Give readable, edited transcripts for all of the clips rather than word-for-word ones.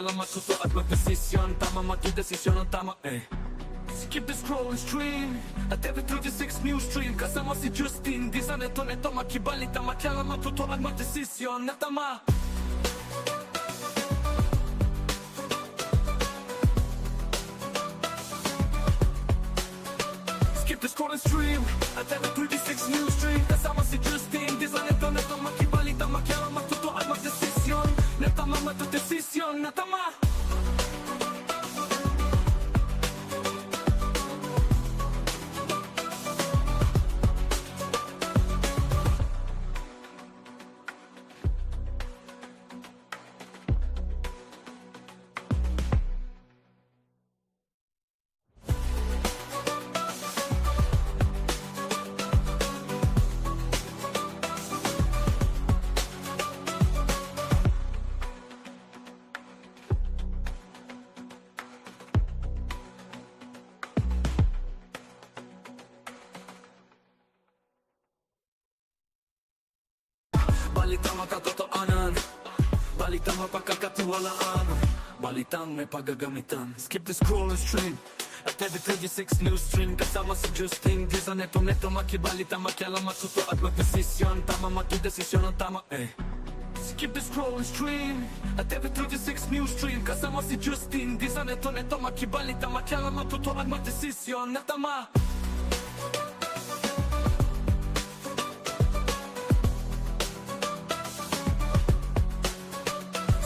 makialam matuto at magdesisyon. Tama magdesisyon ang tama Skip the scroll and stream at every 36 news stream. Kasama si Justin, di sa neto makibalita. Makialam matuto at magdesisyon na tama. Skip the scroll and stream at every 36 news stream. Kasama si Justin, di sa neto makibalita. Makialam matuto at magdesisyon na tama. Magdesisyon na tama. Balitang makatotoanan, balitang mapagkakatiwalaan, balitang may paggagamitan. Skip the scroll and stream at every 36 news stream. Kasama si Justin, di sa neto makibalita. Makialam matuto at magdesisyon. Tama magdesisyon ang tama Skip the scroll and stream at every 36 news stream. Kasama si Justin, di sa neto makibalita. Makialam matuto at magdesisyon na tama.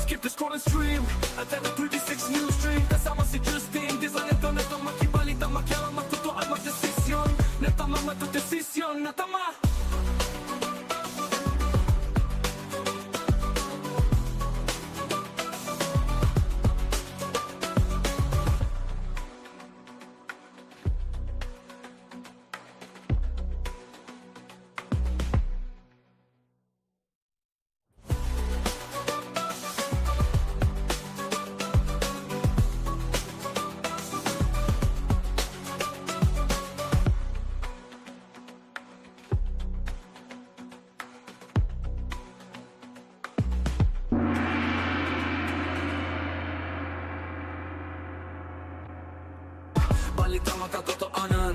Skip the scroll and stream at every 36 news stream. Kasama si Justin, di sa neto makibalita. Makialam matuto at magdesisyon na tama. Magdesisyon na tama. Balitang makatotoanan.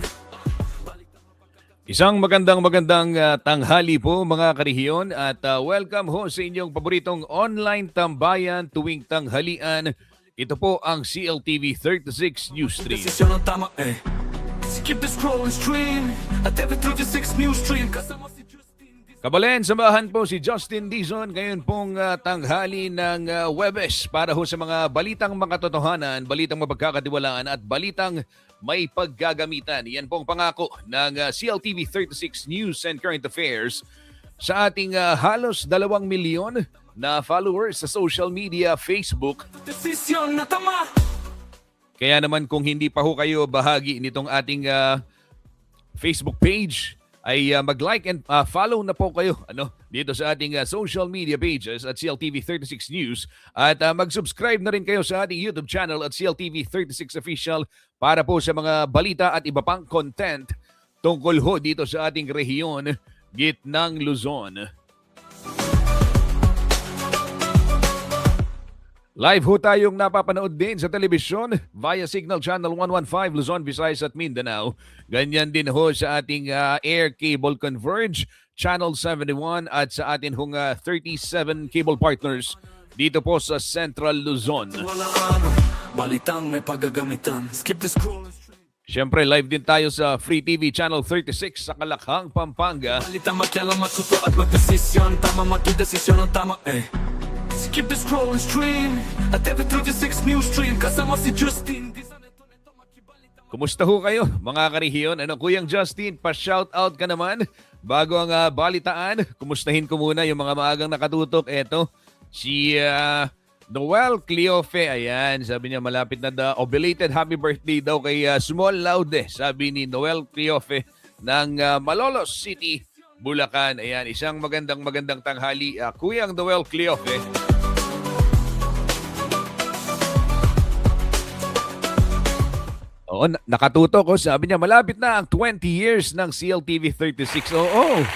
Isang magandang tanghali po mga karehiyon at welcome ho sa inyong paboritong online tambayan tuwing tanghalian. Ito po ang CLTV 36 News Stream. Desisyon ang tama Skip the scroll and stream at every 36 news stream. Kasama si Justin. Kabalen, samahan po si Justin Dizon ngayon pong tanghali ng Webes para ho sa mga balitang makatotohanan, balitang mapagkakatiwalaan at balitang may paggagamitan. Yan pong pangako ng CLTV 36 News and Current Affairs sa ating halos 2 milyon na followers sa social media, Facebook. Desisyon na tama. Kaya naman kung hindi pa ho kayo bahagi nitong ating Facebook page, ay mag-like and follow na po kayo dito sa ating social media pages at CLTV 36 News at mag-subscribe na rin kayo sa ating YouTube channel at CLTV 36 Official para po sa mga balita at iba pang content tungkol ho dito sa ating rehiyon, Gitnang Luzon. Live ho tayong napapanood din sa telebisyon via Signal Channel 115 Luzon, Visayas at Mindanao. Ganyan din ho sa ating air cable Converge, Channel 71 at sa atin hong 37 cable partners dito po sa Central Luzon. Balitang may paggagamitan. Skip the scroll and stream. Siyempre, live din tayo sa Free TV Channel 36 sa Kalakhang, Pampanga. Balitang makialam matuto at magdesisyon. Tama magdesisyon ang tama Skip the scroll and stream at every 36 news stream. Kasama si Justin. Di sa neto makibalita. Kumusta ho kayo mga karehiyon? Kuyang Justin, pa-shoutout ka naman bago ang balitaan. Kumustahin ko muna yung mga maagang nakatutok. Eto, si Noel Cleofe. Ayan, sabi niya malapit na belated happy birthday daw kay Small Laude. Sabi ni Noel Cleofe ng Malolos City, Bulacan. Ayan, isang magandang tanghali. Kuyang Noel Cleofe. Oo, nakatutok ko. Sabi niya, malapit na ang 20 years ng CLTV 36. Oo.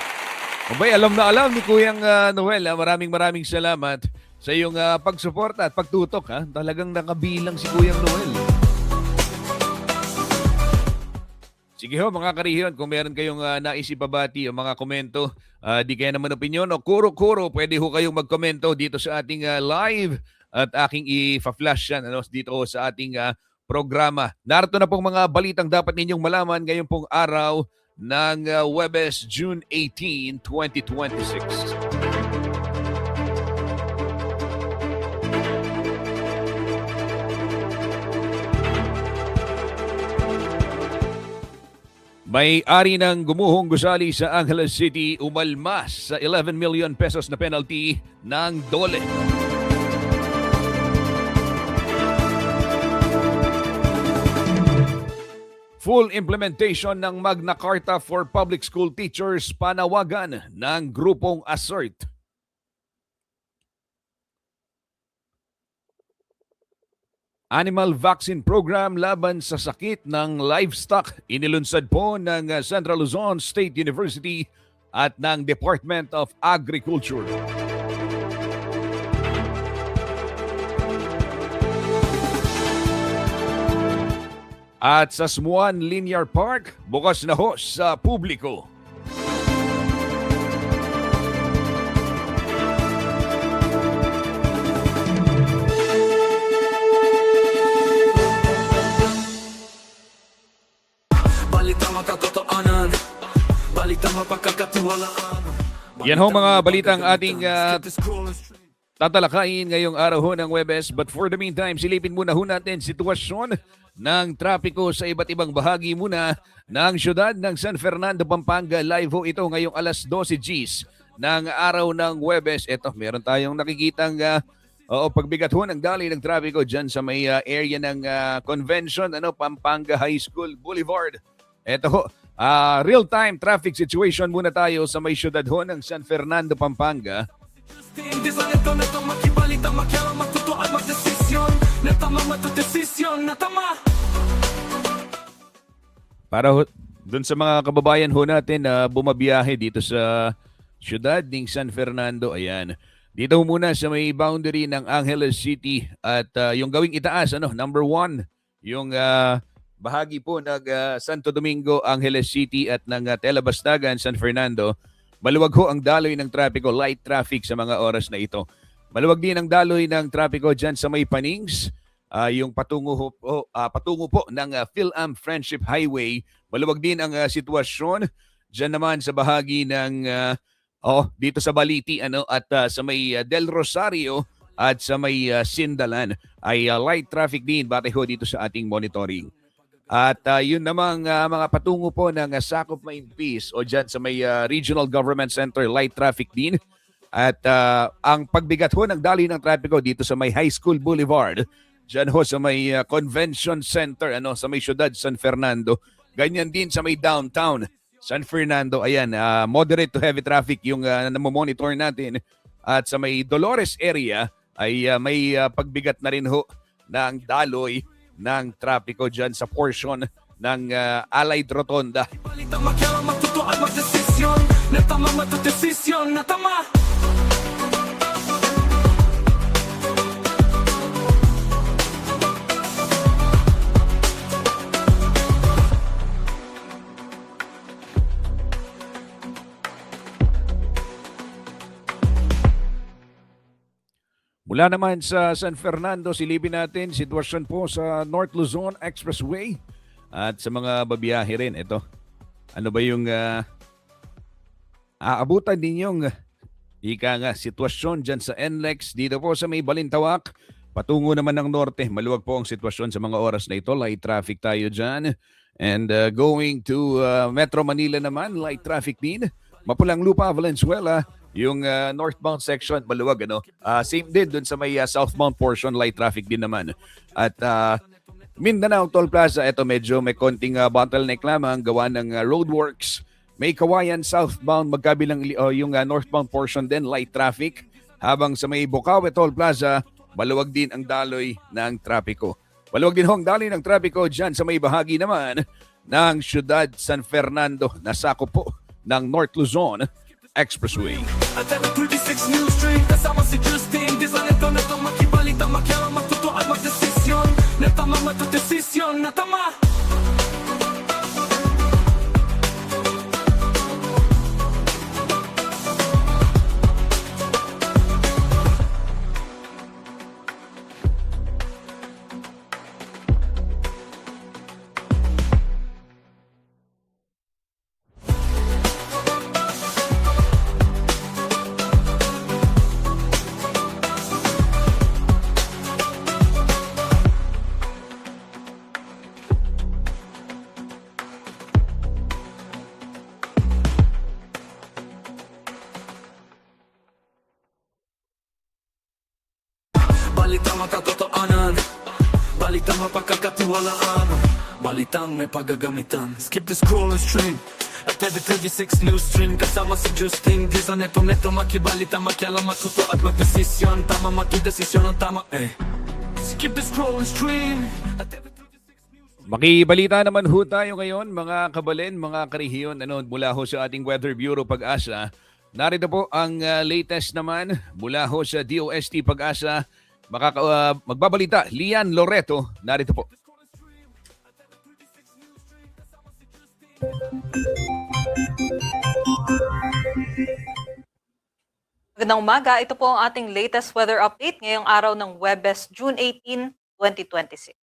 Abay, alam na alam ni Kuyang Noel. Maraming salamat sa iyong pagsuporta at pagtutok. Ha? Talagang nakabilang si Kuyang Noel. Sige ho mga kariyon, kung meron kayong nais ipabati o mga komento, di kaya naman opinyon o kuro-kuro, pwede ho kayong magkomento dito sa ating live at aking i-flash yan dito sa ating programa. Narito na pong mga balitang dapat ninyong malaman ngayong pong araw ng Huwebes, June 18, 2026. May-ari ng gumuhong gusali sa Angeles City umalmas sa 11 million pesos na penalty ng DOLE. Full implementation ng Magna Carta for Public School Teachers panawagan ng grupong ASSERT. Animal vaccine program laban sa sakit ng livestock inilunsad po ng Central Luzon State University at ng Department of Agriculture. At sa Smuan Linear Park, bukas na ho sa publiko. Balitang makatotoanan, balitang mapagkakatiwalaan. Yan ho mga balitang ating tatalakayin ngayong araw ho ng Huwebes. But for the meantime, silipin muna ho natin sitwasyon ng trapiko sa iba't ibang bahagi muna ng syudad ng San Fernando, Pampanga. Live ho ito ngayong alas 12 Gs ng araw ng Huwebes. Ito, meron tayong nakikitang pagbigat ho ng daloy ng trapiko dyan sa may area ng convention, Pampanga High School Boulevard. Ito ho, real-time traffic situation muna tayo sa may syudad ho ng San Fernando, Pampanga. Para ho, dun sa mga kababayan ho natin na bumabiyahe dito sa syudad ng San Fernando, ayan. Dito muna sa may boundary ng Angeles City at yung gawing itaas, number 1, yung bahagi po ng Santo Domingo, Angeles City at ng Telabastagan, San Fernando. Maluwag ho ang daloy ng trapiko, light traffic sa mga oras na ito. Maluwag din ang daloy ng trapiko dyan sa may Panings, yung patungo po ng PhilAm Friendship Highway. Maluwag din ang sitwasyon dyan naman sa bahagi ng dito sa Baliti at sa may Del Rosario at sa may Sindalan ay light traffic din bate ho dito sa ating monitoring. At yun namang mga patungo po ng Sakop Mainpis o dyan sa may Regional Government Center, light traffic din. At ang pagbigat ho ng daloy ng trapiko dito sa may High School Boulevard, dyan ho sa may Convention Center, sa may syudad San Fernando. Ganyan din sa may downtown San Fernando. Ayan, moderate to heavy traffic yung namomonitor natin. At sa may Dolores area ay may pagbigat na rin ho ng daloy ng trapiko dyan sa portion ng Allied Rotonda. Mula naman sa San Fernando, silipin natin sitwasyon po sa North Luzon Expressway at sa mga babiyahe rin. Ito, ano ba yung aabutan ninyong sitwasyon dyan sa NLEX dito po sa may Balintawak, patungo naman ng norte. Maluwag po ang sitwasyon sa mga oras na ito. Light traffic tayo dyan. And going to Metro Manila naman, light traffic din. Mapulang Lupa, Valenzuela, yung northbound section, maluwag. Same din dun sa may southbound portion, light traffic din naman. At Mindanao Toll Plaza, ito medyo may konting bottleneck lamang gawa ng roadworks. May Kawayan southbound, magkabilang yung northbound portion din, light traffic. Habang sa may Bukawe Toll Plaza, maluwag din ang daloy ng trapiko. Maluwag din ang daloy ng trapiko dyan sa may bahagi naman ng Siyudad San Fernando, nasako po ng North Luzon. Expressway. At every 36 New Street kasama si Justin Di sa neto makibalita makyara matuto at magdesisyon Netama matudesisyon natama Balitang makatotoanan Balitang mapagkakatiwalaan Balitang may paggagamitan Skip the scroll and stream At every 36 news stream Kasama si Justin Di sa neto makibalita makyala matuto at magdesisyon Tama makidesisyon ang tama Skip the scroll and stream At every 36 news stream Makibalita naman ho tayo ngayon mga kabalen, mga karehiyon mula ho sa ating Weather Bureau Pag-asa. Narito po ang latest naman mula ho sa DOST Pag-asa. Magbabalita, Lian Loreto, narito po. Magandang umaga, ito po ang ating latest weather update ngayong araw ng Huwebes, June 18, 2026.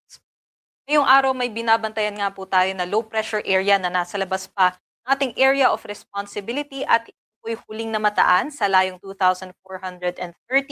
Ngayong araw may binabantayan nga po tayo na low pressure area na nasa labas pa ng ating area of responsibility at ito po'y huling namataan sa layong 2,430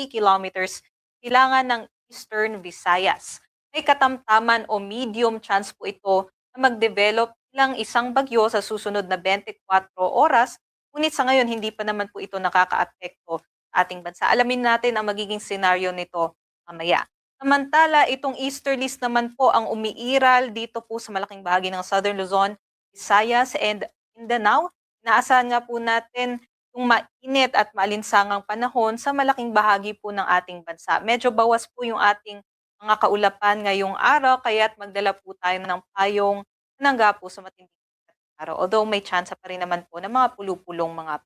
kilometers silangan ng Eastern Visayas. May katamtaman o medium chance po ito na mag-develop bilang isang bagyo sa susunod na 24 oras, ngunit sa ngayon hindi pa naman po ito nakakaapekto sa ating bansa. Alamin natin ang magiging senaryo nito mamaya. Samantala, itong easterlies naman po ang umiiral dito po sa malaking bahagi ng Southern Luzon, Visayas and Mindanao. Inaasahan nga po natin yung mainit at maalinsangang panahon sa malaking bahagi po ng ating bansa. Medyo bawas po yung ating mga kaulapan ngayong araw, kaya't magdala po tayo ng payong nangga po sa matinding araw. Although may chance pa rin naman po ng mga pulupulong mga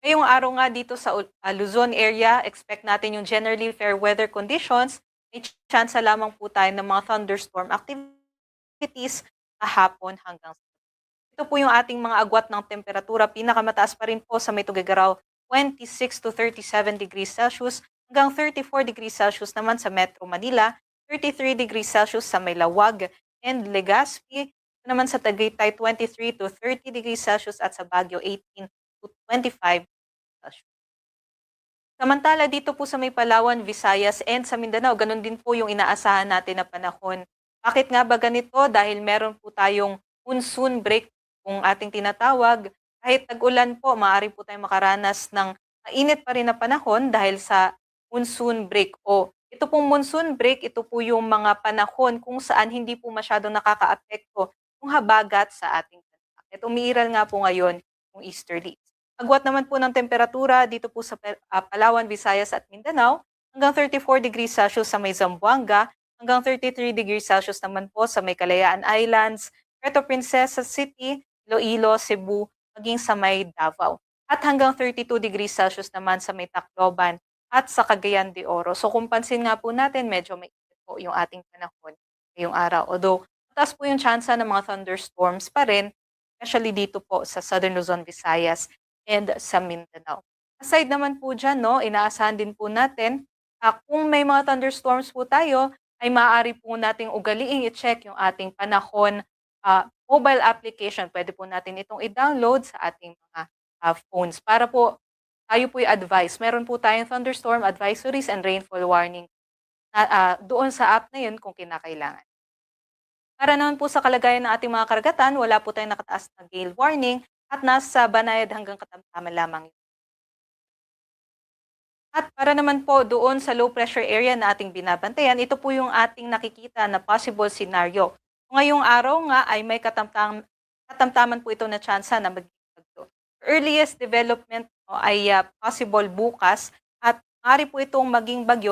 ngayong araw nga dito sa Luzon area, expect natin yung generally fair weather conditions. May chance lamang po tayo ng mga thunderstorm activities sa hapon hanggang sa ito po yung ating mga agwat ng temperatura. Pinakamataas pa rin po sa may Tuguegarao, 26 to 37 degrees Celsius hanggang 34 degrees Celsius naman sa Metro Manila, 33 degrees Celsius sa may Lawag and Legazpi, naman sa Tagaytay 23 to 30 degrees Celsius at sa Baguio 18 to 25 Celsius. Samantala dito po sa may Palawan, Visayas and sa Mindanao, ganun din po yung inaasahan natin na panahon. Bakit nga ba ganito? Dahil meron po tayong monsoon break kung ating tinatawag. Kahit tag-ulan po, maaari po tayong makaranas ng mainit pa rin na panahon dahil sa monsoon break. O ito pong monsoon break, ito po yung mga panahon kung saan hindi po masyadong nakakaapekto yung habagat sa ating bansa. At umiiral nga po ngayon yung easterlies. Agwat naman po ng temperatura dito po sa Palawan, Visayas at Mindanao hanggang 34 degrees Celsius sa may Zamboanga, hanggang 33 degrees Celsius naman po sa may Kalayaan Islands, Puerto Princesa City, Iloilo, Cebu, maging sa may Davao. At hanggang 32 degrees Celsius naman sa may Tacloban at sa Cagayan de Oro. So kung pansin nga po natin, medyo may init po yung ating panahon ngayong araw. Although, mataas po yung tsansa ng mga thunderstorms pa rin, especially dito po sa Southern Luzon, Visayas and sa Mindanao. Aside naman po dyan, inaasahan din po natin, kung may mga thunderstorms po tayo, ay maaari po nating ugaliing i-check yung ating panahon mobile application. Pwede po natin itong i-download sa ating mga phones para po tayo po i-advise. Meron po tayong thunderstorm advisories and rainfall warning doon sa app na yun kung kinakailangan. Para naman po sa kalagayan ng ating mga karagatan, wala po tayong nakataas na gale warning at nasa banayad hanggang katamtaman lamang. At para naman po doon sa low pressure area na ating binabantayan, ito po yung ating nakikita na possible scenario. Ngayong araw nga ay may katamtaman po ito na tsansa na maging bagyo. Earliest development ay possible bukas at maaari po itong maging bagyo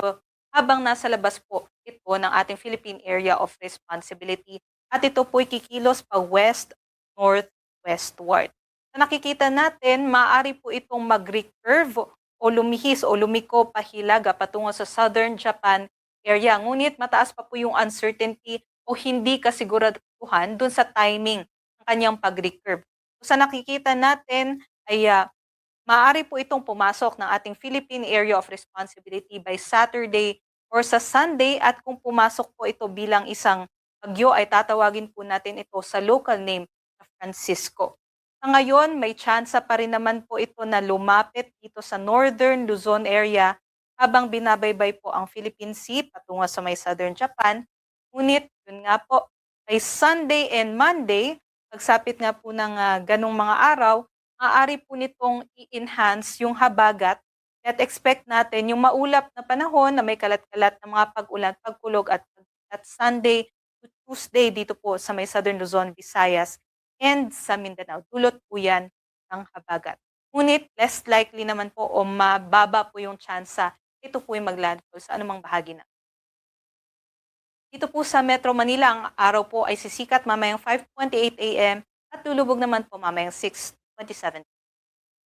habang nasa labas po ito ng ating Philippine Area of Responsibility at ito po ay kikilos pa west, north, westward. Sa nakikita natin, maaari po itong mag-recurve o lumihis o lumiko pahilaga patungo sa southern Japan area. Ngunit mataas pa po yung uncertainty o hindi kasiguraduhan dun sa timing ng kanyang pag-recurve. So, sa nakikita natin ay maaari po itong pumasok ng ating Philippine Area of Responsibility by Saturday or sa Sunday, at kung pumasok po ito bilang isang bagyo ay tatawagin po natin ito sa local name na Francisco. Sa ngayon, may tsansa pa rin naman po ito na lumapit dito sa northern Luzon area habang binabaybay po ang Philippine Sea patungo sa may southern Japan. Ngunit, yun nga po, ay Sunday and Monday, pagsapit nga po ng ganong mga araw, maaari po nitong i-enhance yung habagat at expect natin yung maulap na panahon na may kalat-kalat na mga pag-ulan, pagkulog at Sunday to Tuesday dito po sa may Southern Luzon, Visayas and sa Mindanao. Dulot po yan ng habagat. Ngunit less likely naman po o mababa po yung tsansa ito po yung maglandfall sa anumang bahagi na. Dito po sa Metro Manila, ang araw po ay sisikat mamayang 5:28 a.m. at lulubog naman po mamayang 6:27.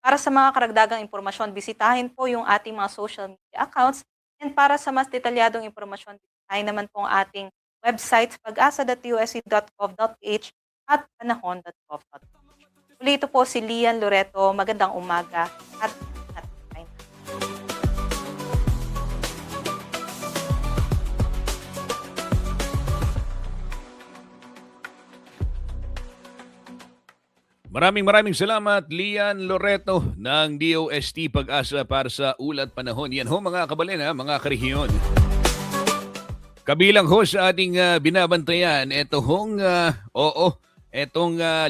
Para sa mga karagdagang impormasyon, bisitahin po yung ating mga social media accounts, and para sa mas detalyadong impormasyon, bisitahin naman po ang ating websites pag-asa.usc.gov.ph at panahon.gov.ph. Uli ito po si Lian Loreto. Magandang umaga at ingat. Maraming salamat, Lian Loreto ng DOST Pag-asa para sa ulat panahon. Yan ho mga kabalin, mga karehiyon. Kabilang ho sa ating binabantayan, etong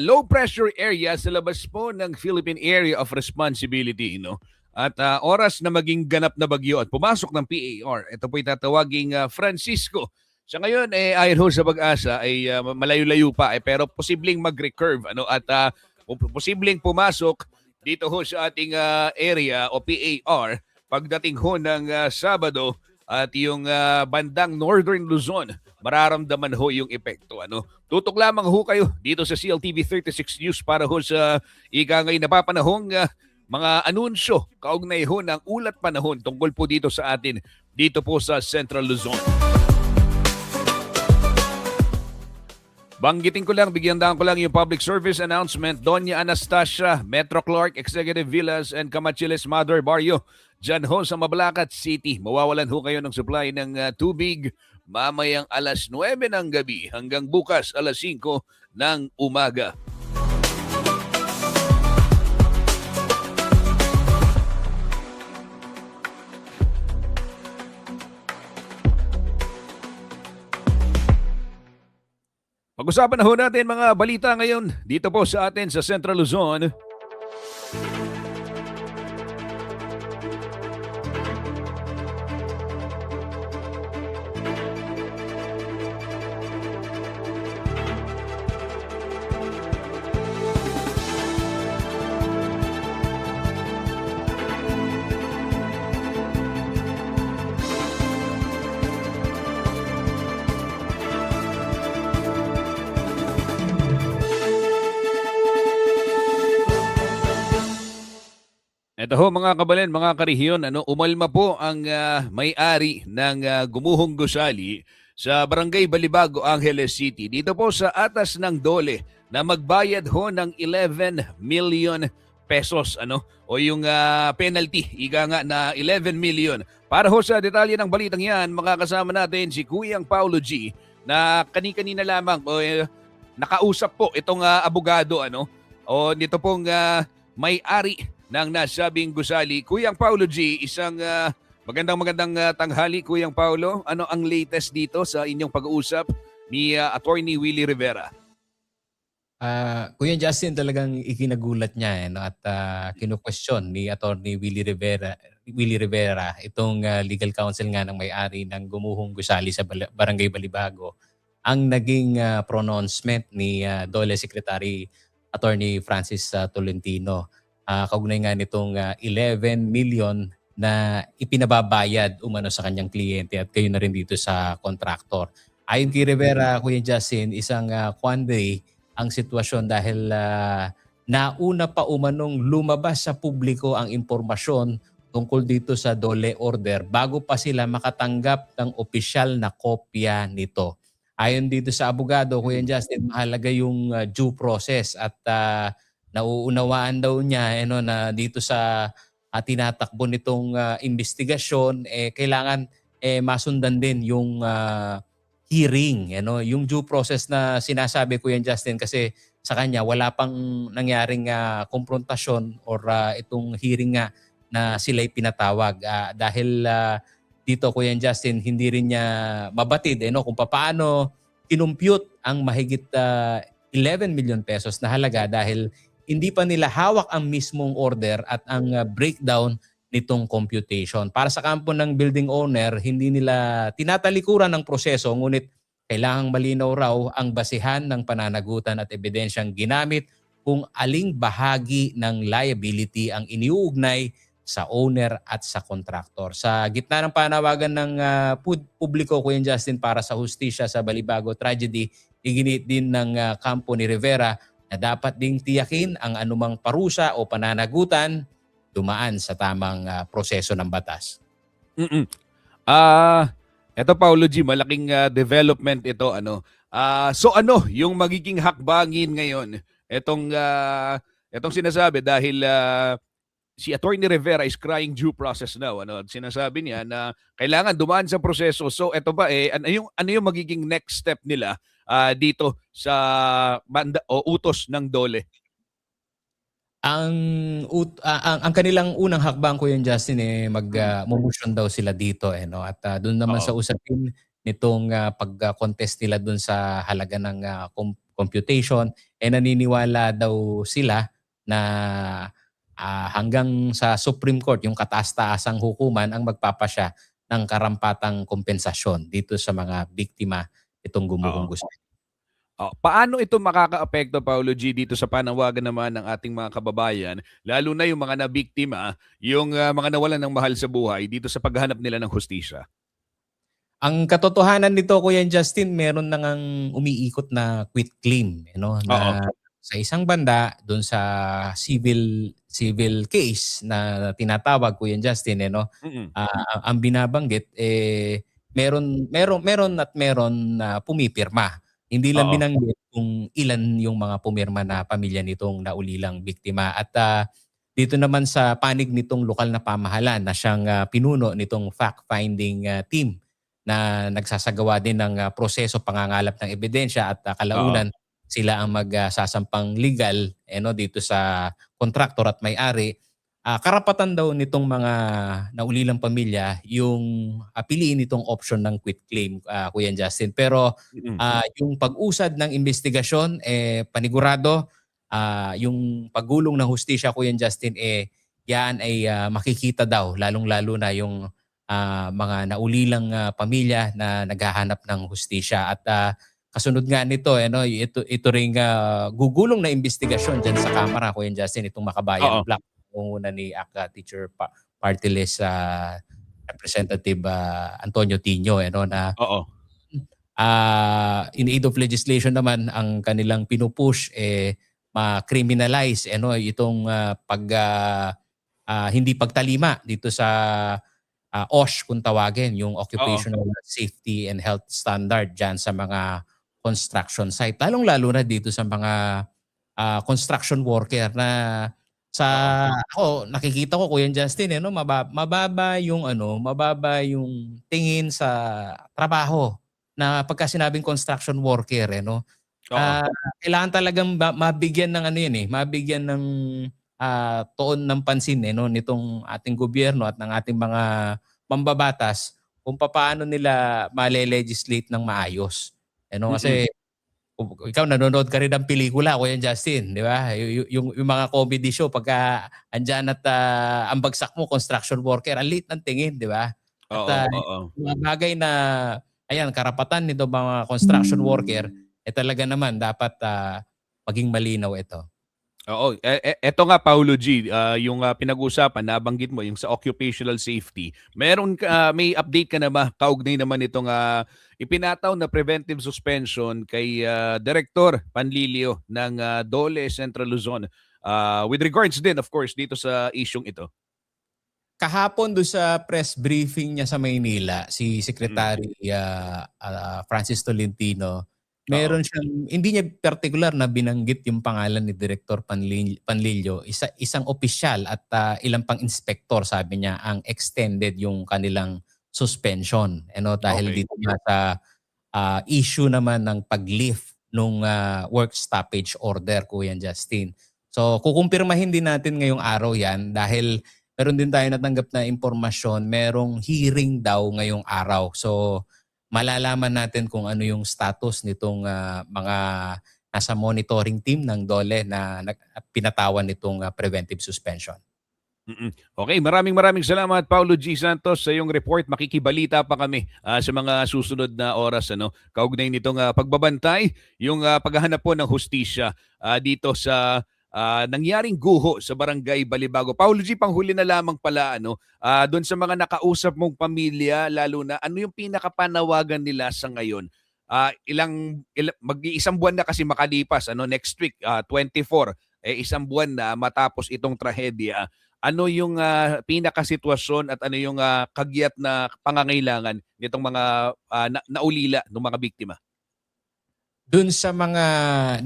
low pressure area sa labas po ng Philippine Area of Responsibility, no? At oras na maging ganap na bagyo at pumasok ng PAR, ito po itatawaging Francisco. Sa ngayon, ayon ho sa Pag-asa, ay malayo-layo pa, pero posibleng mag-recurve, at posibleng pumasok dito ho sa ating area o PAR pagdating ho ng Sabado. At yung bandang Northern Luzon, mararamdaman ho yung epekto. Tutok lamang ho kayo dito sa CLTV 36 News para ho sa ikangay napapanahong mga anunsyo kaugnay ho ng ulat panahon tungkol po dito sa atin, dito po sa Central Luzon. Banggitin ko lang, bigyan daan ko lang yung public service announcement. Doña Anastasia, Metro Clark, Executive Villas and Camachiles Mother Barrio. Diyan ho sa Mabalacat City. Mawawalan ho kayo ng supply ng tubig mamayang alas 9 ng gabi hanggang bukas alas 5 ng umaga. Pag-usapan na ho natin mga balita ngayon dito po sa atin sa Central Luzon. Ito ho mga kabalin, mga karehiyon, umalma po ang may-ari ng Gumuhong Gusali sa Barangay Balibago, Angeles City. Dito po sa atas ng dole na magbayad ho ng 11 million pesos o yung penalty, iga nga na 11 million. Para ho sa detalye ng balitang yan, makakasama natin si Kuyang Paulo G na kani-kanina lamang nakausap po itong abogado o nito pong may-ari ng nasabing gusali. Kuyang Paulo G, isang magandang tanghali, Kuyang Paulo. Ano ang latest dito sa inyong pag-uusap ni Attorney Willie Rivera? Kuya Justin, talagang ikinagulat niya at kinu-question ni Attorney Willie Rivera itong legal counsel nga ng may-ari ng Gumuhong Gusali sa Barangay Balibago ang naging pronouncement ni Dole Secretary Attorney Francis Tolentino. Kaugnay nga nitong 11 million na ipinababayad umano sa kanyang kliyente at kayo na rin dito sa kontraktor. Ayon kay Rivera, Kuya Justin, isang quandary ang sitwasyon dahil nauna pa umanong lumabas sa publiko ang impormasyon tungkol dito sa DOLE order bago pa sila makatanggap ng opisyal na kopya nito. Ayon dito sa abogado, Kuya Justin, mahalaga yung due process at nauunawaan daw niya na dito sa tinatakbo nitong investigasyon, kailangan masundan din yung hearing, yung due process na sinasabi, Kuya Justin, kasi sa kanya wala pang nangyaring komprontasyon or itong hearing nga na sila'y pinatawag. Dahil dito, Kuya Justin, hindi rin niya mabatid kung paano kinumpute ang mahigit 11 million pesos na halaga dahil hindi pa nila hawak ang mismong order at ang breakdown nitong computation. Para sa kampo ng building owner, hindi nila tinatalikuran ng proseso, ngunit kailangang malinaw raw ang basihan ng pananagutan at ebidensyang ginamit kung aling bahagi ng liability ang iniuugnay sa owner at sa contractor. Sa gitna ng panawagan ng publiko, Kuya Justin, para sa hustisya sa Balibago tragedy, iginit din ng kampo ni Rivera na dapat ding tiyakin ang anumang parusa o pananagutan dumaan sa tamang proseso ng batas. Eto Paulo G, malaking development ito so yung magiging hakbangin ngayon etong sinasabi dahil si Attorney Rivera is crying due process now sinasabi niya na kailangan dumaan sa proseso. So eto ba ano yung magiging next step nila dito sa banda o utos ng DOLE? Ang kanilang unang hakbang, Kuya Justin, mag-motion daw sila dito at doon naman sa usapin nitong pag-contest nila doon sa halaga ng computation, naniniwala daw sila na hanggang sa Supreme Court yung kataas-taasang hukuman ang magpapasya ng karampatang kompensasyon dito sa mga biktima itong gumuhong gusali. Paano ito makakaapekto, Paulo G, dito sa panawagan naman ng ating mga kababayan, lalo na yung mga nabiktima, yung mga nawalan ng mahal sa buhay dito sa paghahanap nila ng hustisya? Ang katotohanan nito, Kuya Justin, meron na ngang umiikot na quit claim na sa isang banda doon sa civil case na tinatawag, Kuya Justin, ang binabanggit meron na pumipirma. Hindi lang binanggit kung ilan yung mga pumirma na pamilya nitong naulilang biktima. At dito naman sa panig nitong lokal na pamahalaan na siyang pinuno nitong fact-finding team na nagsasagawa din ng proseso pangangalap ng ebidensya at kalaunan sila ang magsasampang legal dito sa kontraktor at may-ari. Karapatan daw nitong mga naulilang pamilya yung piliin itong option ng quit claim, Kuya Justin. Pero yung pag-usad ng investigasyon, panigurado, yung paggulong ng hustisya, Kuya Justin, yan ay makikita daw, lalong-lalo na yung mga naulilang pamilya na naghahanap ng hustisya. At kasunod nga nito, ito ring gugulong na investigasyon dyan sa Kamara, Kuya Justin, itong Makabayan Black. Una ni ACA Teacher Party List Representative Antonio Tino na in aid of legislation naman ang kanilang pinupush ma-criminalize itong hindi pagtalima dito sa OSH kung tawagin, yung Occupational Safety and Health Standard dyan sa mga construction site. Lalong-lalo na dito sa mga construction worker na ako nakikita ko, Kuya Justin, mababa yung tingin sa trabaho na pagka sinabing construction worker, kailangan talagang mabigyan ng mabigyan ng tuon ng pansin nitong ating gobyerno at ng ating mga mambabatas kung paano nila male-legislate ng maayos. Kasi ikaw nanonood ka rin ng pelikula, Kuya Justin, di ba? Yung mga comedy show, pagka andyan at ang bagsak mo, construction worker, ang liit ng tingin, di ba? At mga bagay na, karapatan nito mga construction worker, talaga naman dapat maging malinaw ito. Eto nga, Paulo G, yung pinag-usapan, nabanggit mo, yung sa occupational safety. May update ka na ba? Kaugnay naman itong ipinataw na preventive suspension kay Director Panlilio ng DOLE Central Luzon. with regards din, of course, dito sa isyung ito. Kahapon do sa press briefing niya sa Maynila, si Secretary Francis Tolentino, meron siyang, hindi niya particular na binanggit yung pangalan ni Director Panlilio, isang opisyal at ilang pang inspector, sabi niya, ang extended yung kanilang suspension. Dahil Okay. dito nga sa issue naman ng pag-lift nung work stoppage order, Kuya Justin. So kukumpirmahin din natin ngayong araw yan dahil meron din tayo natanggap na impormasyon, merong hearing daw ngayong araw. So malalaman natin kung ano yung status nitong mga nasa monitoring team ng DOLE na pinatawan nitong preventive suspension. Okay, maraming salamat Paulo G. Santos sa iyong report. Makikibalita pa kami sa mga susunod na oras, kaugnay nitong pagbabantay, yung paghahanap po ng hustisya dito sa nangyaring guho sa Barangay Balibago. Paulo G, panghuli na lamang pala, doon sa mga nakausap mong pamilya, lalo na ano yung pinakapanawagan nila sa ngayon? Mag-iisang buwan na kasi makalipas, next week, 24, isang buwan na matapos itong trahedya. Ano yung pinakasitwasyon at ano yung kagyat na pangangailangan nitong mga naulila ng mga biktima? Doon sa mga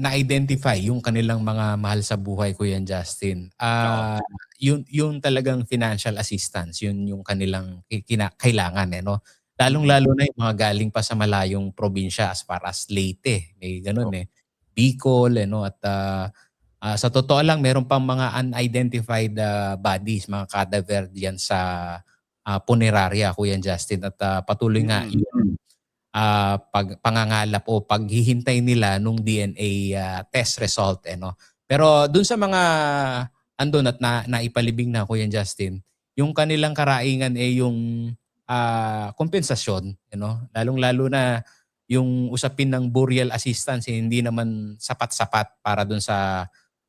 na-identify yung kanilang mga mahal sa buhay, Kuya Justin, yun talagang financial assistance, yun yung kanilang kailangan. Lalong-lalo na yung mga galing pa sa malayong probinsya as far as Leyte, may ganun Bicol, at sa totoo lang, meron pang mga unidentified bodies, mga cadaver diyan sa punerarya, Kuya Justin. At patuloy nga yung pangangalap o paghihintay nila nung DNA test result. Pero dun sa mga andun at naipalibing na, Kuya Justin, yung kanilang karaingan yung kompensasyon. Lalong-lalo na yung usapin ng burial assistance, hindi naman sapat-sapat para dun sa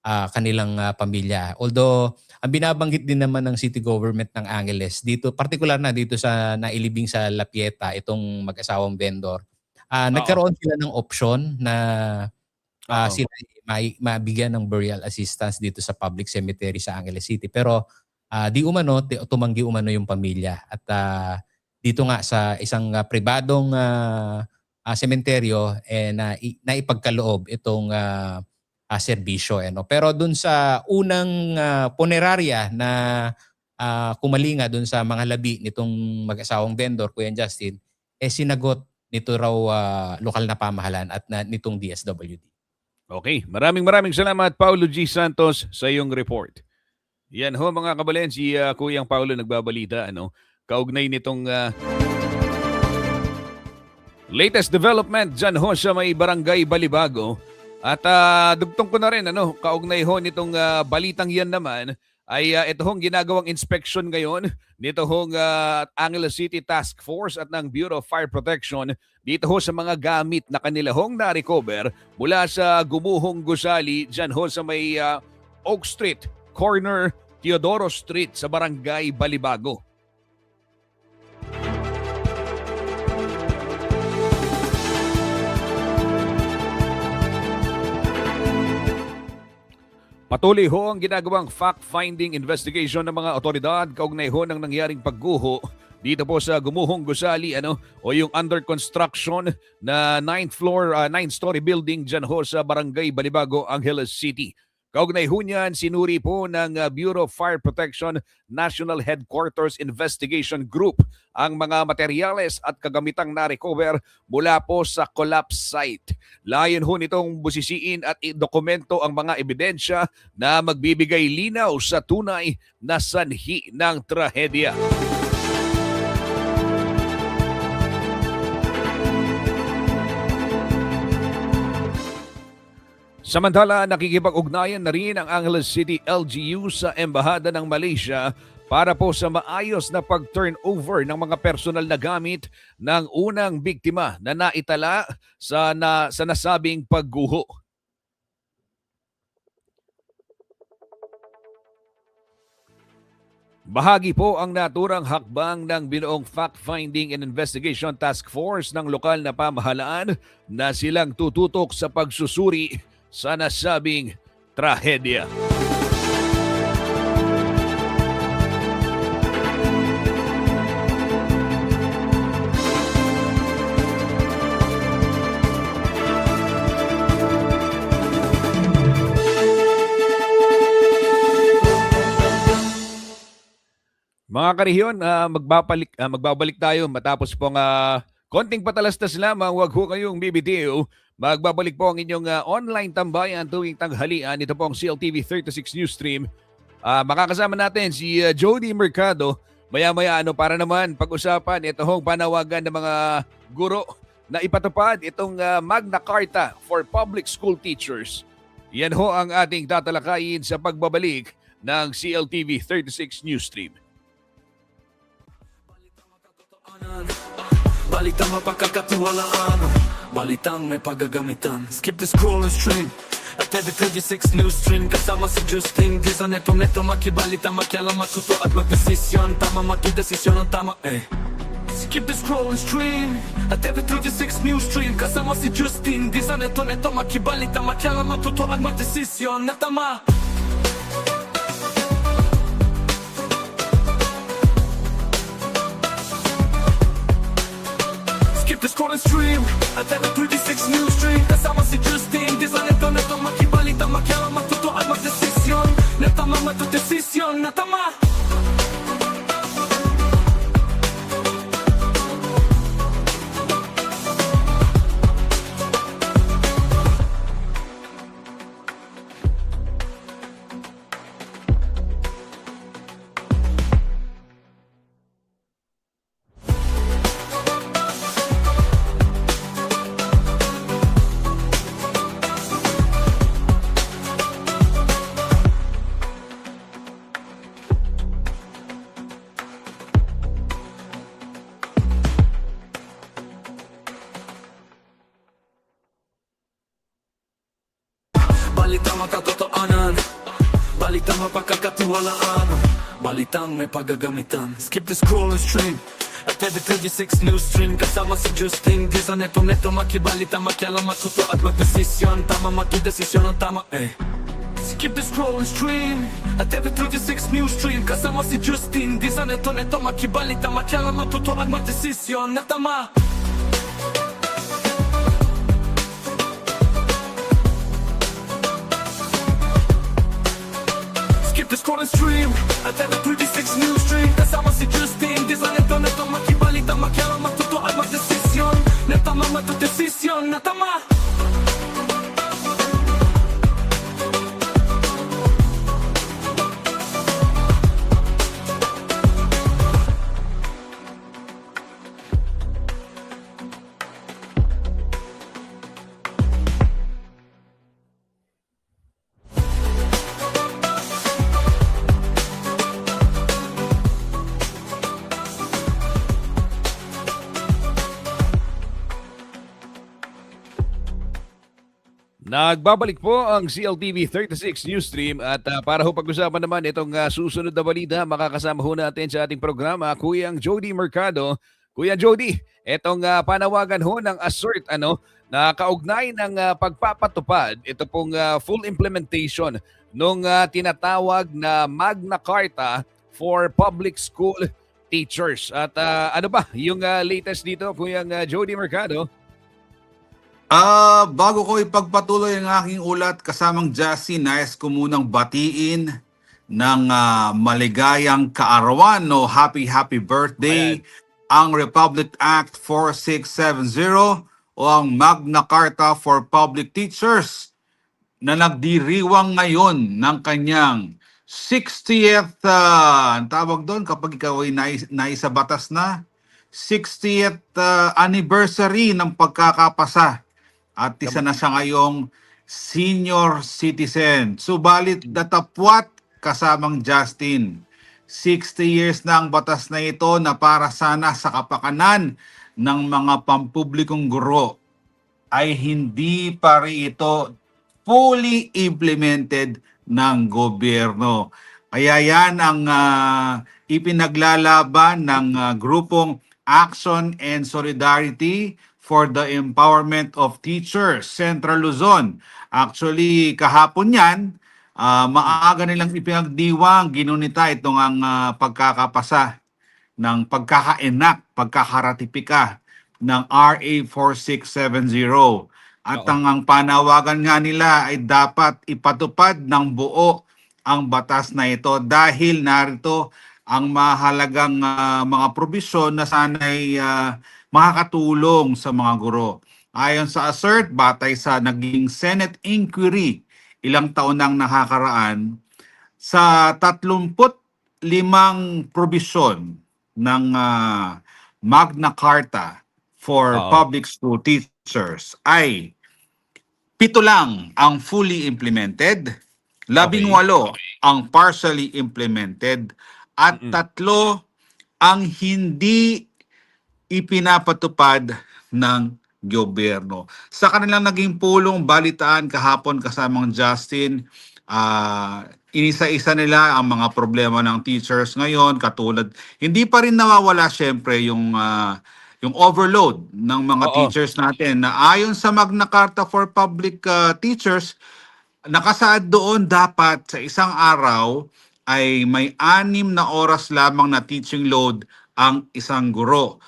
kanilang pamilya. Although, ang binabanggit din naman ng city government ng Angeles, dito, particular na dito sa nailibing sa La Pieta, itong mag-asawang vendor, nagkaroon sila ng option na sila mabigyan ng burial assistance dito sa public cemetery sa Angeles City. Pero di umano, tumanggi umano yung pamilya. At dito nga sa isang pribadong sementeryo, na ipagkaloob itong serbisyo. Pero dun sa unang punerarya na kumalinga dun sa mga labi nitong mag-asawang vendor, Kuya Justin, sinagot nito raw lokal na pamahalaan at nitong DSWD. Okay, maraming salamat Paulo G. Santos sa iyong report. Yan ho mga kabalen, si Kuyang Paulo nagbabalita, kaugnay nitong latest development dyan ho sa may Barangay Balibago. At dugtong ko na rin, kaugnay ho nitong balitang yan naman, ay ito hong ginagawang inspection ngayon nito hong Angeles City Task Force at ng Bureau of Fire Protection dito ho sa mga gamit na kanila hong na-recover mula sa gumuhong gusali dyan ho sa may Oak Street, corner Teodoro Street sa Barangay Balibago. Patuloy ho ang ginagawang fact-finding investigation ng mga otoridad kaugnay ho ng nangyaring pagguho dito po sa gumuhong gusali o yung under construction na 9-story building dyan ho sa Barangay Balibago, Angeles City. Kaugnay ho niyan, sinuri po ng Bureau of Fire Protection National Headquarters Investigation Group ang mga materyales at kagamitang na-recover mula po sa collapse site. Layon ho nitong busisiin at dokumento ang mga ebidensya na magbibigay linaw sa tunay na sanhi ng trahedya. Samantala, nakikipag-ugnayan na rin ang Angeles City LGU sa Embahada ng Malaysia para po sa maayos na pag-turnover ng mga personal na gamit ng unang biktima na naitala sa nasabing pagguho. Bahagi po ang naturang hakbang ng binuong Fact-Finding and Investigation Task Force ng lokal na pamahalaan na silang tututok sa pagsusuri sa nasabing trahedya. Mga karehiyon, magbabalik tayo matapos pong konting patalastas lamang. Huwag ho kayong bibitiw. Magbabalik po ang inyong online tambayan tuwing tanghalian. Ito po ang CLTV 36 News Stream. Makakasama natin si Jody Mercado. Maya-maya para naman pag-usapan ito hong panawagan ng mga guro na ipatupad itong Magna Carta for Public School Teachers. Yan ho ang ating tatalakayin sa pagbabalik ng CLTV 36 News Stream. Balitang mapagkakatiwalaan, balitang may paggagamitan. Skip the scroll and stream at every 36 news stream. Kasama si Justin Dizon, neto makibalita, makialam, matuto at magdesisyon. Tama, makidesisyon ang tama, Skip the scroll and stream at every 36 news stream. Kasama si Justin Dizon, neto makibalita, makialam, matuto at magdesisyon na tama. Skip the scroll and stream at every 36 news stream. Kasama si Justin Dizon, neto makibalita, makialam, matuto at magdesisyon na tama, matudesisyon na tama. Balitang makatotoanan, balitang mapagkakatiwalaan, balitang may paggagamitan. Skip the scroll and stream at every 36 news stream. Kasama si Justin Dizon, neto makibalita, makialam, matuto at magdesisyon. Tama, makidesisyon ang tama, Skip the scroll and stream at every 36 news stream. Kasama si Justin Dizon, neto makibalita, makialam, matuto at magdesisyon na tama. Skip the scroll and stream at every 36 news stream. Kasama si Justin Dizon, neto makibalita, makialam, matuto at magdesisyon na tama, matudesisyon na tama. Nagbabalik po ang CLTV 36 News Stream at para ho pag-usapan naman itong susunod na balita, makakasama ho natin sa ating programa Kuyang Jody Mercado. Kuya Jody, itong panawagan ho ng ASSERT na kaugnay ng pagpapatupad, ito pong full implementation nung tinatawag na Magna Carta for Public School Teachers. At ano ba yung latest dito, Kuyang Jody Mercado? Bago ko ipagpatuloy ang aking ulat kasamang Jassy, nais ko munang batiin ng maligayang kaarawan o happy birthday ang Republic Act 4670 o ang Magna Carta for Public Teachers na nagdiriwang ngayon ng kanyang 60th, ang tawag doon kapag ikaw ay naisabatas na, 60th anniversary ng pagkakapasa. At isa na siya ngayong senior citizen. Subalit datapwat kasamang Justin. 60 years na ang batas na ito na para sana sa kapakanan ng mga pampublikong guro ay hindi pa rin ito fully implemented ng gobyerno. Kaya yan ang ipinaglalaban ng grupong Action and Solidarity for the Empowerment of Teachers, Central Luzon. Actually, kahapon yan, maaga nilang ipinagdiwang, ginunita itong ang pagkakapasa ng pagkakaratipika ng RA 4670. At ang panawagan nga nila ay dapat ipatupad ng buo ang batas na ito dahil narito ang mahalagang mga probisyon na sana'y makakatulong sa mga guro. Ayon sa assert, batay sa naging Senate inquiry ilang taon nang nakakaraan, sa 35 probisyon ng Magna Carta for Oo. public school teachers ay 7 lang ang fully implemented, 18 ang partially implemented, at Mm-mm. 3 ang hindi ipinapatupad ng gobyerno. Sa kanilang naging pulong balitaan kahapon kasamang Justin, inisa-isa nila ang mga problema ng teachers ngayon, katulad, hindi pa rin nawawala syempre yung overload ng mga Oo. teachers natin na ayon sa Magna Carta for Public Teachers, nakasaad doon dapat sa isang araw ay may 6 na oras lamang na teaching load ang isang guro.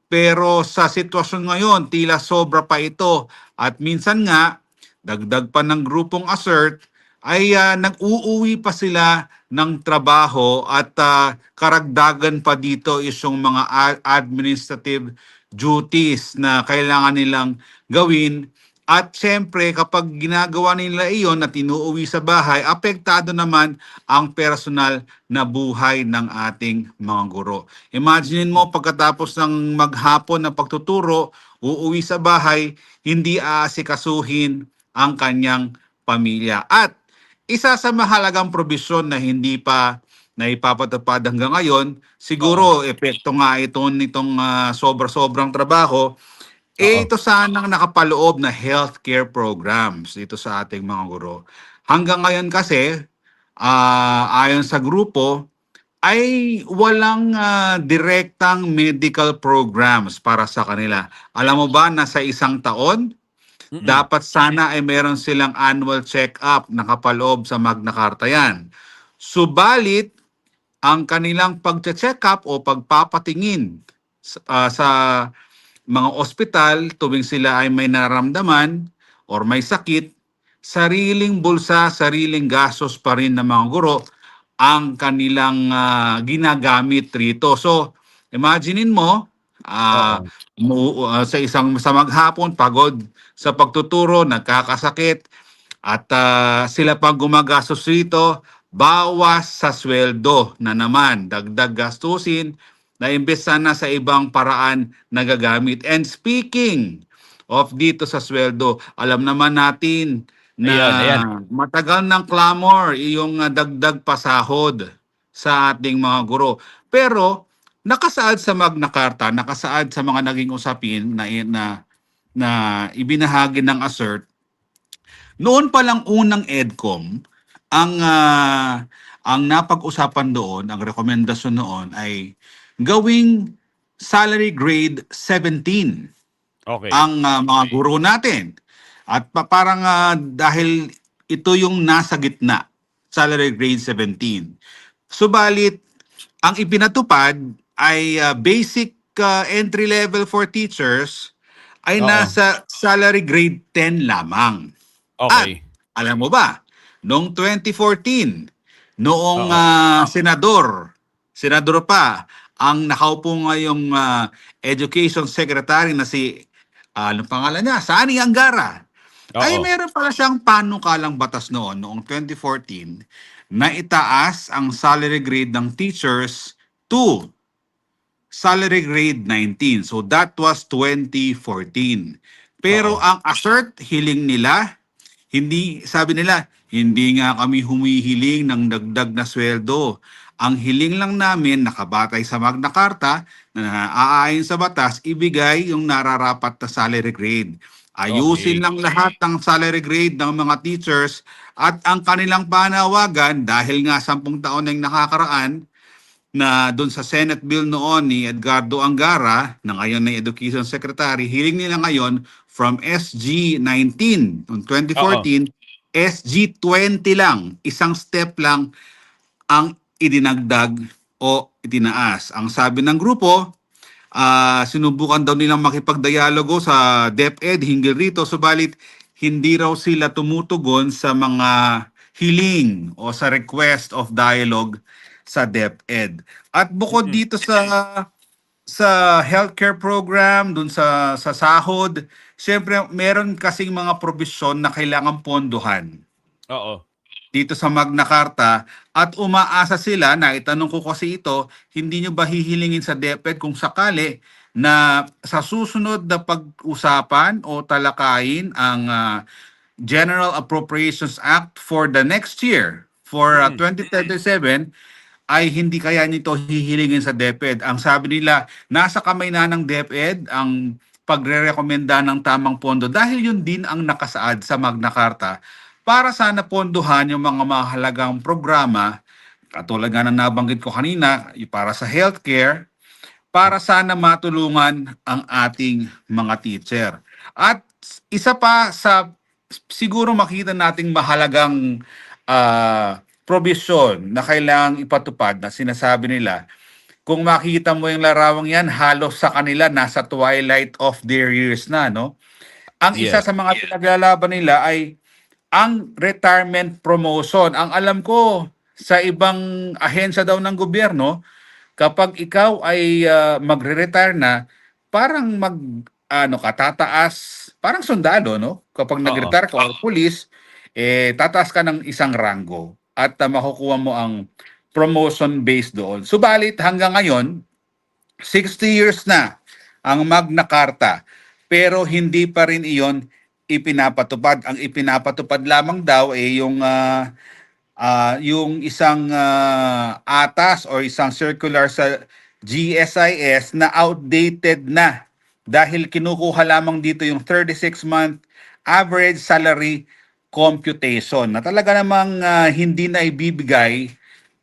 Pero sa sitwasyon ngayon, tila sobra pa ito. At minsan nga, dagdag pa ng grupong assert, ay nag-uuwi pa sila ng trabaho at karagdagan pa dito is yung mga administrative duties na kailangan nilang gawin. At syempre, kapag ginagawa nila iyon at inuuwi sa bahay, apektado naman ang personal na buhay ng ating mga guro. Imagine mo, pagkatapos ng maghapon na pagtuturo, uuwi sa bahay, hindi aasikasuhin ang kanyang pamilya. At isa sa mahalagang probisyon na hindi pa naipapatupad hanggang ngayon, siguro epekto nga ito nitong sobra-sobrang trabaho, ito sanang nakapaloob na healthcare programs dito sa ating mga guro. Hanggang ngayon kasi, ayon sa grupo, ay walang direktang medical programs para sa kanila. Alam mo ba na sa isang taon, dapat sana ay meron silang annual check-up na kapaloob sa Magna Carta yan. Subalit, ang kanilang pag-check up o pagpapatingin sa mga ospital tuwing sila ay may naramdaman or may sakit, sariling bulsa, sariling gastos pa rin ng mga guro ang kanilang ginagamit rito. So, imaginein mo, sa maghapon, pagod sa pagtuturo, nagkakasakit, at sila pang gumagastos rito, bawas sa sweldo na naman, dagdag gastusin, na imbes sana sa ibang paraan nagagamit. And speaking of dito sa sweldo, alam naman natin na Ayan. matagal ng clamor yung dagdag pasahod sa ating mga guro. Pero nakasaad sa Magna Carta, nakasaad sa mga naging usapin na ibinahagi ng assert, noon pa lang unang EDCOM, ang napag-usapan doon, ang rekomendasyon noon ay gawing salary grade 17 Okay. ang mga guro natin. At parang dahil ito yung nasa gitna, salary grade 17. Subalit, ang ipinatupad ay basic entry level for teachers ay nasa salary grade 10 lamang. Okay. At alam mo ba, noong 2014, noong senador pa, ang nakaupo ngayong Education Secretary na si, anong pangalan niya? Sani Angara. Ay meron pala siyang panukalang batas noong 2014 na itaas ang salary grade ng teachers to salary grade 19. So that was 2014. Pero ang assert, hiling nila, sabi nila, hindi nga kami humihiling ng dagdag na sweldo. Ang hiling lang namin, nakabatay sa Magna Carta, na aayon sa batas, ibigay yung nararapat na salary grade. Ayusin lang lahat ng salary grade ng mga teachers at ang kanilang panawagan, dahil nga 10 taon na yung nakakaraan, na doon sa Senate bill noon ni Edgardo Angara, na ngayon na Education Secretary, hiling nila ngayon from SG 19 noong 2014, SG 20 lang, isang step lang ang idinagdag o itinaas. Ang sabi ng grupo, sinubukan daw nilang makipagdialogo sa DepEd hinggil rito, subalit hindi raw sila tumutugon sa mga hiling o sa request of dialogue sa DepEd. At bukod Mm-mm. dito sa healthcare program, dun sa sahod, syempre meron kasing mga probisyon na kailangan pondohan Oo. dito sa Magna Carta at umaasa sila, na itanong ko kasi ito, hindi nyo ba hihilingin sa DepEd kung sakali na sa susunod na pag-usapan o talakayin ang General Appropriations Act for the next year, for Mm-mm. 2037, ay hindi kaya nito hihilingin sa DepEd. Ang sabi nila, nasa kamay na ng DepEd ang pagre-rekomenda ng tamang pondo dahil yun din ang nakasaad sa Magna Carta para sana pondohan yung mga mahalagang programa katulad nga ng nabanggit ko kanina, yung para sa healthcare, para sana matulungan ang ating mga teacher. At isa pa sa siguro makita nating mahalagang probisyon na kailangang ipatupad na sinasabi nila, kung makita mo yung larawang yan, halos sa kanila nasa twilight of their years na, no? Ang isa Yes. sa mga pinaglalaban nila ay ang retirement promotion. Ang alam ko, sa ibang ahensya daw ng gobyerno, kapag ikaw ay magre-retire na, parang tataas, parang sundalo, no? Kapag Oo. nag-retire ka or police, tataas ka ng isang ranggo at makukuha mo ang promotion based doon. Subalit hanggang ngayon, 60 years na ang Magna Carta, pero hindi pa rin iyon ipinapatupad. Ang ipinapatupad lamang daw ay yung isang atas o isang circular sa GSIS na outdated na dahil kinukuha lamang dito yung 36-month average salary computation na talaga namang hindi na ibibigay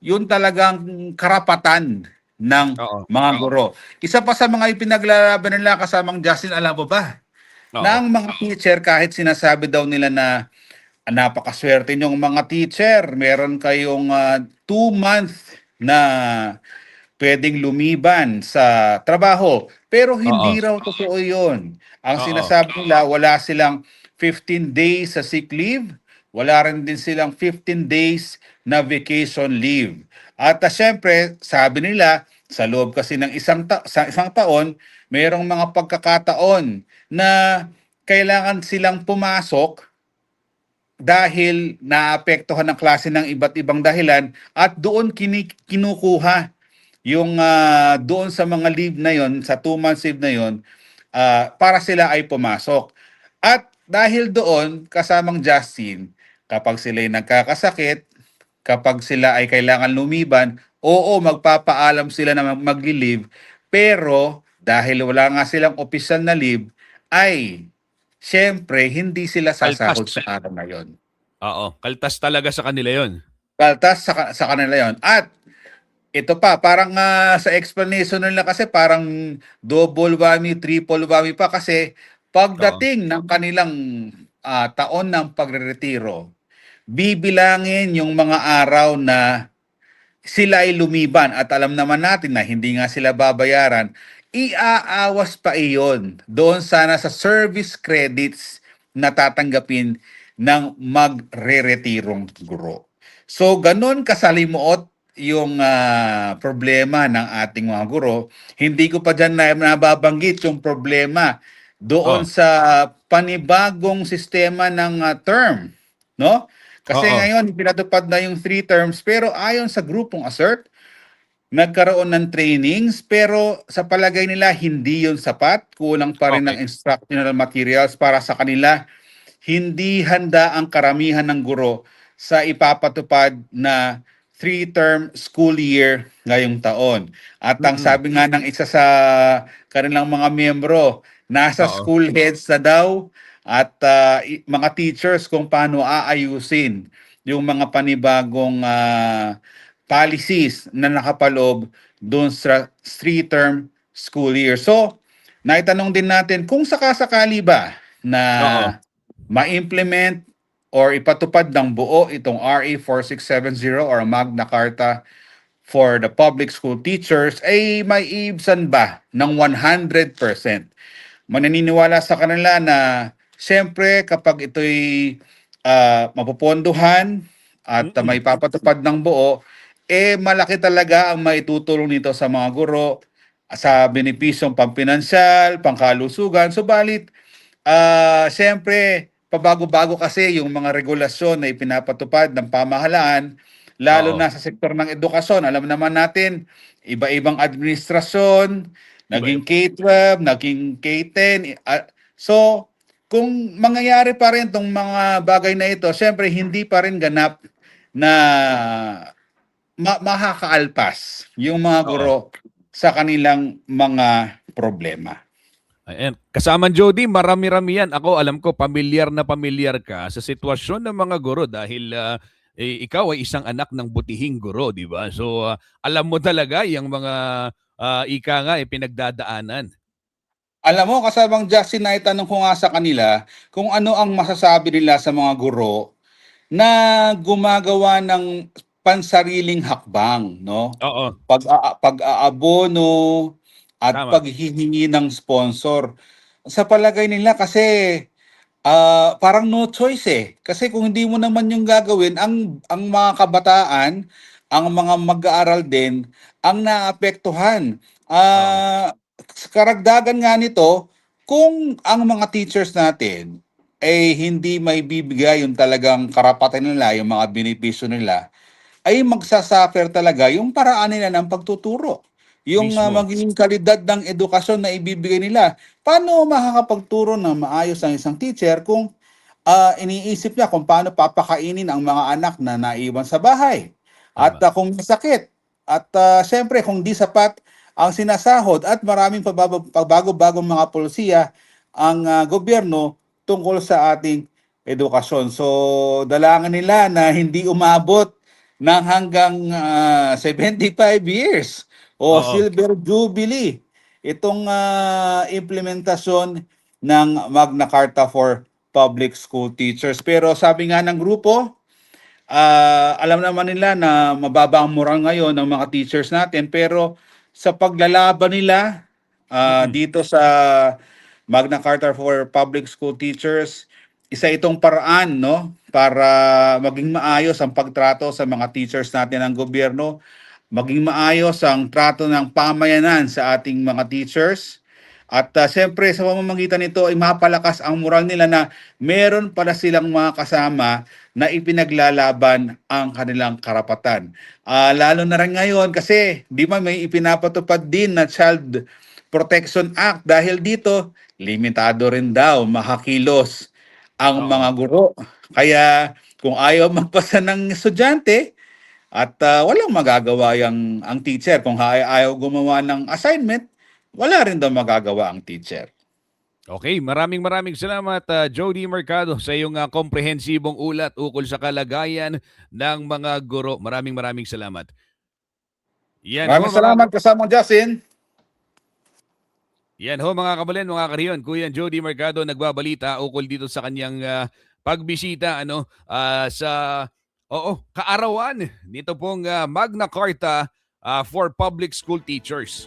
yun talagang karapatan ng Oo. mga guro. Isa pa sa mga ipinaglalaban nila kasamang Justin, alam mo ba? Na Oo. ang mga teacher, kahit sinasabi daw nila na napakaswerte niyong mga teacher, meron kayong 2 month na pwedeng lumiban sa trabaho. Pero Oo. hindi raw totoo yun. Ang Oo. sinasabi nila, wala silang 15 days sa sick leave, wala rin din silang 15 days na vacation leave. At syempre, sabi nila, sa loob kasi ng sa isang taon, mayroong mga pagkakataon na kailangan silang pumasok dahil naapektuhan ng klase ng iba't ibang dahilan at doon kinukuha yung doon sa mga leave na yon, sa 2 months leave na yon, para sila ay pumasok. At dahil doon, kasamang Justin, kapag sila ay nagkakasakit, kapag sila ay kailangan lumiban, oo, magpapaalam sila na magli-leave, pero dahil wala nga silang opisyal na leave, ay syempre hindi sila Kaltas. sasahod sa araw na yon. Oo. Kaltas talaga sa kanila yon. Kaltas sa kanila yon. At ito pa, parang sa explanation nila kasi parang double whammy, triple whammy pa kasi Oo. pagdating ng kanilang taon ng pagreretiro, bibilangin yung mga araw na sila ay lumiban at alam naman natin na hindi nga sila babayaran, iaawas pa iyon doon sana sa service credits na tatanggapin ng magre-retirong guro. So, ganun kasalimuot yung problema ng ating mga guro. Hindi ko pa dyan nababanggit yung problema doon Oh. sa panibagong sistema ng term, no? Kasi Oo. ngayon, pinatupad na yung 3 terms, pero ayon sa grupong ASERT, nagkaroon ng trainings, pero sa palagay nila, hindi yun sapat. Kulang pa rin ng Okay. instructional materials para sa kanila. Hindi handa ang karamihan ng guro sa ipapatupad na 3-term school year ngayong taon. At ang Mm-mm. sabi nga ng isa sa kanilang mga miyembro, nasa Oo. school heads na daw at mga teachers kung paano aayusin yung mga panibagong policies na nakapaloob doon sa 3-term school year. So, naitanong din natin kung sakasakali ba na Oo. ma-implement or ipatupad ng buo itong RA 4670 or Magna Carta for the public school teachers ay may iibsan ba ng 100%? Mananiniwala sa kanila na siyempre kapag ito'y mapupondohan at may Mm-mm. papatupad ng buo, malaki talaga ang maitutulong nito sa mga guro sa benepisyong pampinansyal, pangkalusugan. Subalit, siyempre, pabago-bago kasi yung mga regulasyon na ipinapatupad ng pamahalaan, lalo Oo. na sa sektor ng edukasyon. Alam naman natin, iba-ibang administrasyon, Iba. naging K-12, naging K-10. So, kung mangyayari pa rin itong mga bagay na ito, siyempre hindi pa rin ganap na makakaalpas yung mga Oo. guro sa kanilang mga problema. Ayan. Kasama Jody, marami-rami yan. Ako, alam ko, pamilyar na pamilyar ka sa sitwasyon ng mga guro dahil ikaw ay isang anak ng butihing guro, di ba? So, alam mo talaga yung mga ika nga, pinagdadaanan. Alam mo, kasabang Justin, na itanong ko nga sa kanila kung ano ang masasabi nila sa mga guro na gumagawa ng pansariling hakbang, no? Oo, Pag-aabono at tama. paghihingi ng sponsor. Sa palagay nila kasi parang no choice eh. Kasi kung hindi mo naman yung gagawin, ang mga kabataan, ang mga mag-aaral din, ang naapektuhan. Oo. Karagdagan nga nito, kung ang mga teachers natin ay hindi may bibigay yung talagang karapatan nila, yung mga benepisyo nila, ay magsasuffer talaga yung paraan nila ng pagtuturo. Yung Mismo. magiging kalidad ng edukasyon na ibibigay nila. Paano makakapagturo ng maayos ang isang teacher kung iniisip niya kung paano papakainin ang mga anak na naiwan sa bahay? At Tama. kung may sakit, at syempre kung di sapat ang sinasahod at maraming pagbago-bagong mga polisiya ang gobyerno tungkol sa ating edukasyon. So, dalangin nila na hindi umabot ng hanggang 75 years o Oo. Silver Jubilee itong implementasyon ng Magna Carta for Public School Teachers. Pero sabi nga ng grupo, alam naman nila na mababa ang moral ngayon ng mga teachers natin, pero sa paglalaban nila Mm-mm. dito sa Magna Carta for Public School Teachers, isa itong paraan, no, para maging maayos ang pagtrato sa mga teachers natin ng gobyerno, maging maayos ang trato ng pamayanan sa ating mga teachers. At siyempre sa pamamagitan nito ay mapalakas ang moral nila na meron pala silang mga kasama na ipinaglalaban ang kanilang karapatan. Lalo na rin ngayon kasi di ba may ipinapatupad din na Child Protection Act, dahil dito limitado rin daw makakilos ang Oo. mga guro. Kaya kung ayaw magpasa ng estudyante at walang magagawa ang teacher, kung ayaw gumawa ng assignment, wala rin daw magagawa ang teacher. Okay, maraming salamat Jody Mercado sa iyong komprehensibong ulat ukol sa kalagayan ng mga guro. Maraming salamat. Yan ho Maraming mga salamat kasama Justin. Yan ho mga kabalen, mga kariyon. Kuya Jody Mercado nagbabalita ukol dito sa kanyang pagbisita sa kaarawan nito pong Magna Carta for Public School Teachers.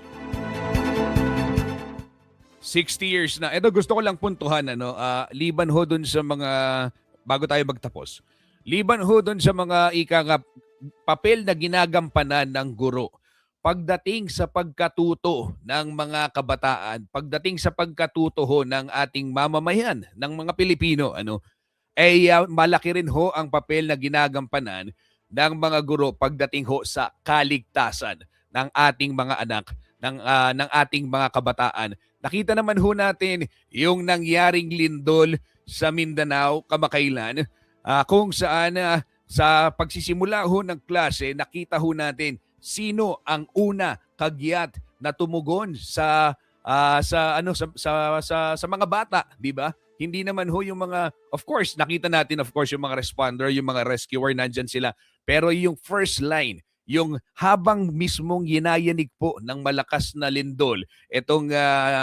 60 years na. Ito gusto ko lang puntuhan liban ho dun sa mga bago tayo magtapos. Liban ho dun sa mga papel na ginagampanan ng guro pagdating sa pagkatuto ng mga kabataan, pagdating sa pagkatuto ho ng ating mamamayan, ng mga Pilipino, malaki rin ho ang papel na ginagampanan ng mga guro pagdating ho sa kaligtasan ng ating mga anak, ng ating mga kabataan. Nakita naman ho natin yung nangyaring lindol sa Mindanao kamakailan, kung saan sa pagsisimula ho ng klase, nakita ho natin sino ang una kagyat na tumugon sa mga bata, di ba? Hindi naman ho yung mga, of course, nakita natin of course yung mga responder, yung mga rescuer, nandyan sila. Pero yung first line, yung habang mismong yinayanig po ng malakas na lindol, itong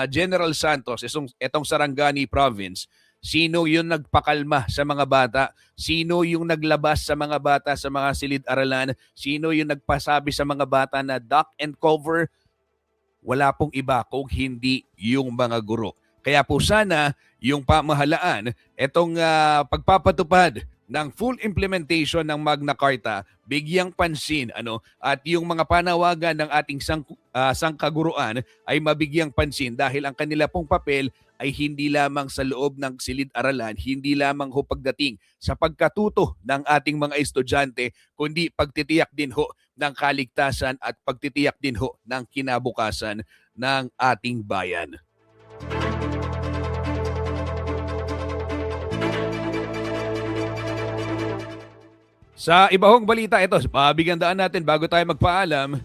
General Santos, itong Sarangani Province, sino yung nagpakalma sa mga bata? Sino yung naglabas sa mga bata sa mga silid-aralan? Sino yung nagpasabi sa mga bata na duck and cover? Wala pong iba kung hindi yung mga guro. Kaya po sana yung pamahalaan, itong pagpapatupad ng full implementation ng Magna Carta, bigyang pansin at yung mga panawagan ng ating sangkaguruan ay mabigyang pansin dahil ang kanila pong papel ay hindi lamang sa loob ng silid-aralan, hindi lamang ho pagdating sa pagkatuto ng ating mga estudyante, kundi pagtitiyak din ho ng kaligtasan at pagtitiyak din ho ng kinabukasan ng ating bayan. Sa iba hong balita, ito, pabigandaan natin bago tayo magpaalam.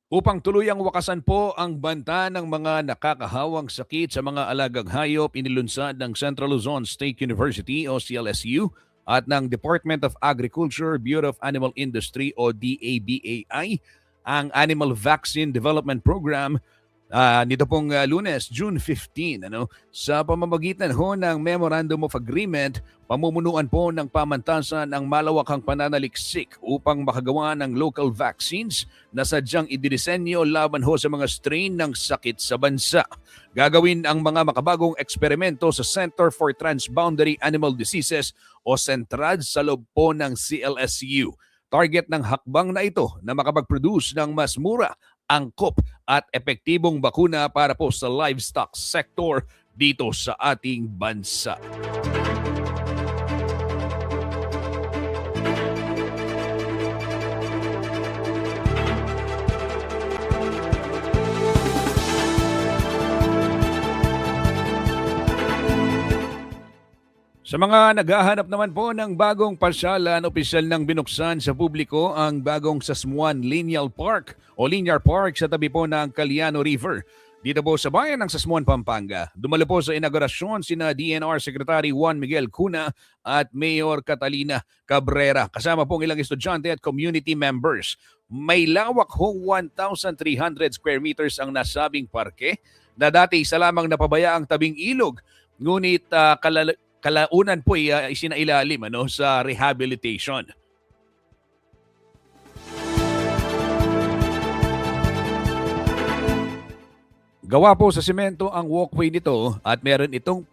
Upang tuluyang wakasan po ang banta ng mga nakakahawang sakit sa mga alagang hayop, inilunsad ng Central Luzon State University o CLSU at ng Department of Agriculture, Bureau of Animal Industry o DABAI ang Animal Vaccine Development Program nito pong Lunes, June 15, sa pamamagitan ho ng Memorandum of Agreement, pamumunuan po ng pamantasan ang malawakang pananaliksik upang makagawa ng local vaccines na sadyang idinisenyo laban ho sa mga strain ng sakit sa bansa. Gagawin ang mga makabagong eksperimento sa Center for Transboundary Animal Diseases o CENTRAD sa loob po ng CLSU. Target ng hakbang na ito na makapag-produce ng mas mura, angkop at epektibong bakuna para po sa livestock sector dito sa ating bansa. Sa mga naghahanap naman po ng bagong pasyalan, opisyal nang binuksan sa publiko ang bagong Sasmuan Linear Park sa tabi po ng Caliano River. Dito po sa bayan ng Sasmuan, Pampanga. Dumalo po sa inaugurasyon sina DNR Secretary Juan Miguel Cuna at Mayor Catalina Cabrera. Kasama pong ilang estudyante at community members. May lawak ho 1,300 square meters ang nasabing parke na dati isa lamang napabayaang tabing ilog. Ngunit kalaunan po isinailalim sa rehabilitation. Gawa po sa semento ang walkway nito at meron itong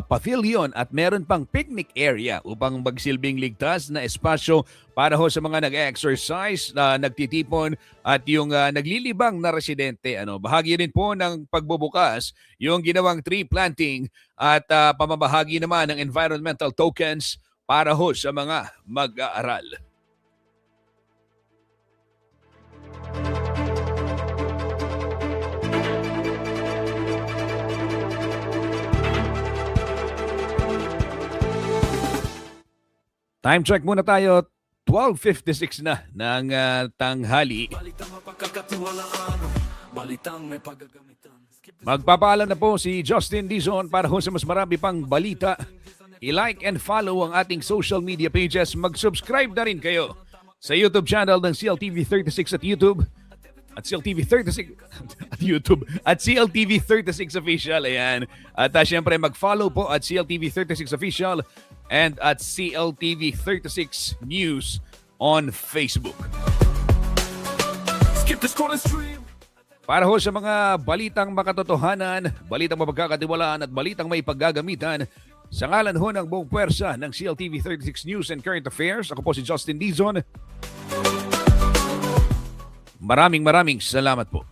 pavilion at meron pang picnic area upang magsilbing ligtas na espasyo para ho sa mga nag-exercise, nagtitipon at yung naglilibang na residente. Bahagi rin po ng pagbubukas yung ginawang tree planting at pamamahagi naman ng environmental tokens para ho sa mga mag-aaral. Time check muna tayo. 12:56 na ng tanghali. Magpapaalam na po si Justin Dizon para ho sa mas marami pang balita. I-like and follow ang ating social media pages. Mag-subscribe na rin kayo sa YouTube channel ng CLTV36 at YouTube. At CLTV36 at YouTube. At CLTV36 Official. Ayan. At syempre mag-follow po at CLTV36 Official and at CLTV36 News on Facebook. Skip the scroll and stream. Para ho sa mga balitang makatotohanan, balitang mapagkakatiwalaan at balitang may paggagamitan, sa ngalan ho ng buong puwersa ng CLTV36 News and Current Affairs, ako po si Justin Dizon. Maraming salamat po.